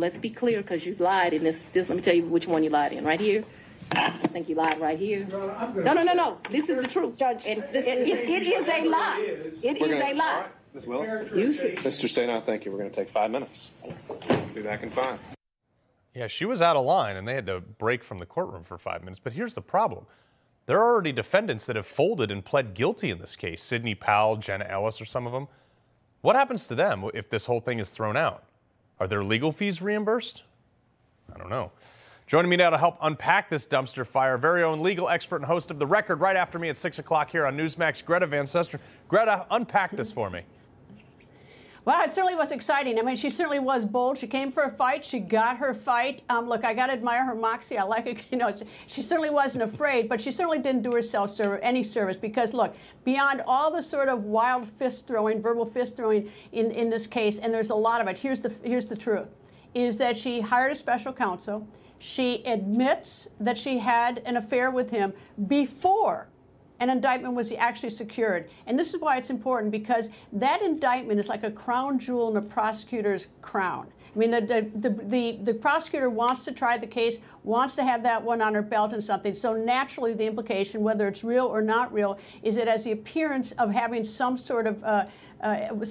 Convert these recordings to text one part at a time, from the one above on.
let's be clear, because you lied in this. Let me tell you which one you lied in. Right here. I think you lied right here. No. This is the truth, Judge. It is a lie. It is a lie. Ms. Willis? Mr. Sena, thank you. We're going to take 5 minutes. Be back in 5. Yeah, she was out of line, and they had to break from the courtroom for 5 minutes. But here's the problem. There are already defendants that have folded and pled guilty in this case. Sidney Powell, Jenna Ellis, or some of them. What happens to them if this whole thing is thrown out? Are their legal fees reimbursed? I don't know. Joining me now to help unpack this dumpster fire, very own legal expert and host of The Record right after me at 6 o'clock here on Newsmax, Greta Van Susteren. Greta, unpack this for me. Well, it certainly was exciting. I mean, she certainly was bold. She came for a fight. She got her fight. Look, I got to admire her moxie. I like it. You know, she certainly wasn't afraid, but she certainly didn't do herself any service because, look, beyond all the sort of wild fist throwing, verbal fist throwing in this case, and there's a lot of it, here's the truth, is that she hired a special counsel. She admits that she had an affair with him before an indictment was actually secured. And this is why it's important, because that indictment is like a crown jewel in a prosecutor's crown. I mean, the prosecutor wants to try the case, wants to have that one on her belt and something. So naturally, the implication, whether it's real or not real, is it has the appearance of having some sort of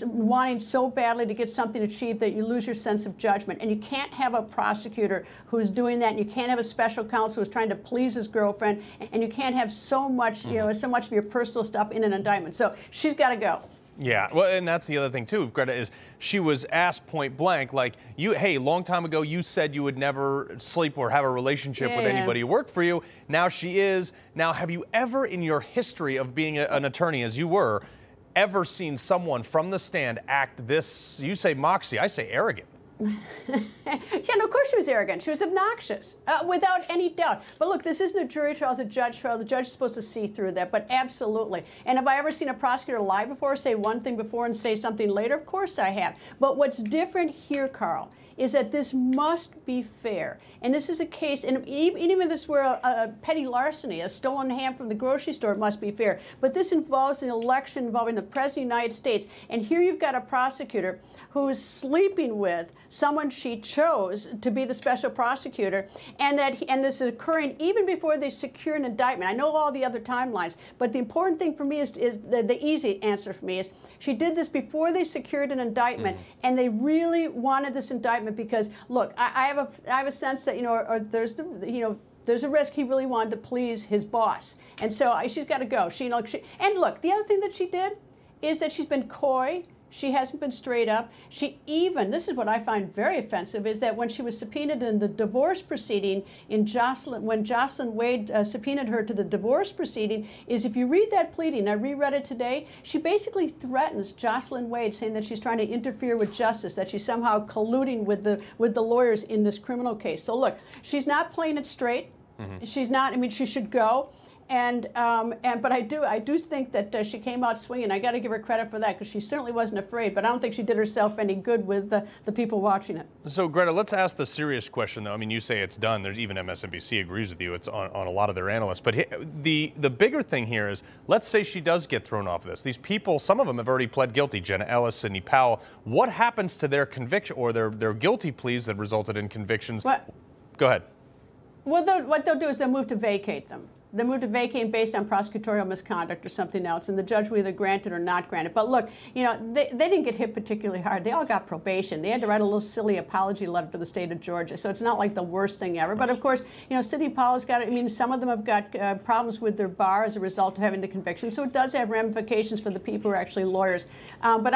wanting so badly to get something achieved that you lose your sense of judgment. And you can't have a prosecutor who's doing that, and you can't have a special counsel who's trying to please his girlfriend, and you can't have so much, you know, so much of your personal stuff in an indictment. So she's got to go. Yeah, well, and that's the other thing, too, Greta, is she was asked point blank, like, hey, long time ago you said you would never sleep or have a relationship with anybody who worked for you. Now she is. Now, have you ever in your history of being an attorney, as you were, ever seen someone from the stand act this, you say moxie, I say arrogant? Yeah, no, of course she was arrogant. She was obnoxious, without any doubt. But look, this isn't a jury trial, it's a judge trial. The judge is supposed to see through that, but absolutely. And have I ever seen a prosecutor lie before, say one thing before and say something later? Of course I have. But what's different here, Carl, is that this must be fair. And this is a case, and even if this were a petty larceny, a stolen ham from the grocery store, it must be fair. But this involves an election involving the President of the United States. And here you've got a prosecutor who is sleeping with someone she chose to be the special prosecutor, and this is occurring even before they secure an indictment. I know all the other timelines, but the important thing for me is the easy answer for me is she did this before they secured an indictment, and they really wanted this indictment because, look, I have a sense that, you know, or there's the, you know, there's a risk he really wanted to please his boss, and so she's got to go. And look, the other thing that she did is that she's been coy. She hasn't been straight up. She even, this is what I find very offensive, is that when she was subpoenaed in the divorce proceeding when Jocelyn Wade subpoenaed her to the divorce proceeding, is if you read that pleading, I reread it today, she basically threatens Jocelyn Wade, saying that she's trying to interfere with justice, that she's somehow colluding with the lawyers in this criminal case. So look, she's not playing it straight. She's not, I mean, she should go. But I do think that she came out swinging. I got to give her credit for that because she certainly wasn't afraid. But I don't think she did herself any good with the people watching it. So Greta, let's ask the serious question, though. I mean, you say it's done. There's even MSNBC agrees with you. It's on a lot of their analysts. But the bigger thing here is, let's say she does get thrown off this. These people, some of them have already pled guilty. Jenna Ellis, Sidney Powell. What happens to their conviction or their guilty pleas that resulted in convictions? What? Go ahead. Well, what they'll do is they'll move to vacate them. They moved to vacate based on prosecutorial misconduct or something else, and the judge will either grant it or not grant it. But look, you know, they didn't get hit particularly hard. They all got probation. They had to write a little silly apology letter to the state of Georgia, so it's not like the worst thing ever. But of course, you know, Sidney Powell's got, I mean, some of them have got problems with their bar as a result of having the conviction, so it does have ramifications for the people who are actually lawyers. But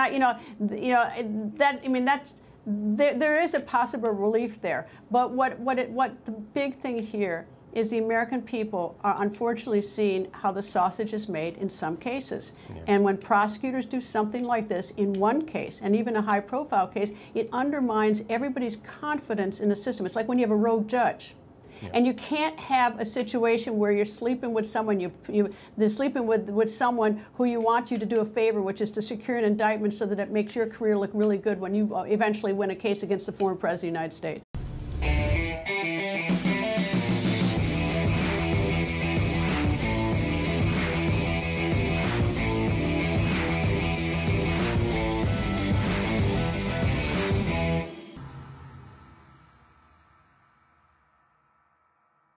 there is a possible relief there. But what the big thing here is the American people are unfortunately seeing how the sausage is made in some cases. Yeah. And when prosecutors do something like this in one case, and even a high-profile case, it undermines everybody's confidence in the system. It's like when you have a rogue judge. Yeah. And you can't have a situation where you're sleeping with someone, they're sleeping with someone who you want you to do a favor, which is to secure an indictment so that it makes your career look really good when you eventually win a case against the former President of the United States.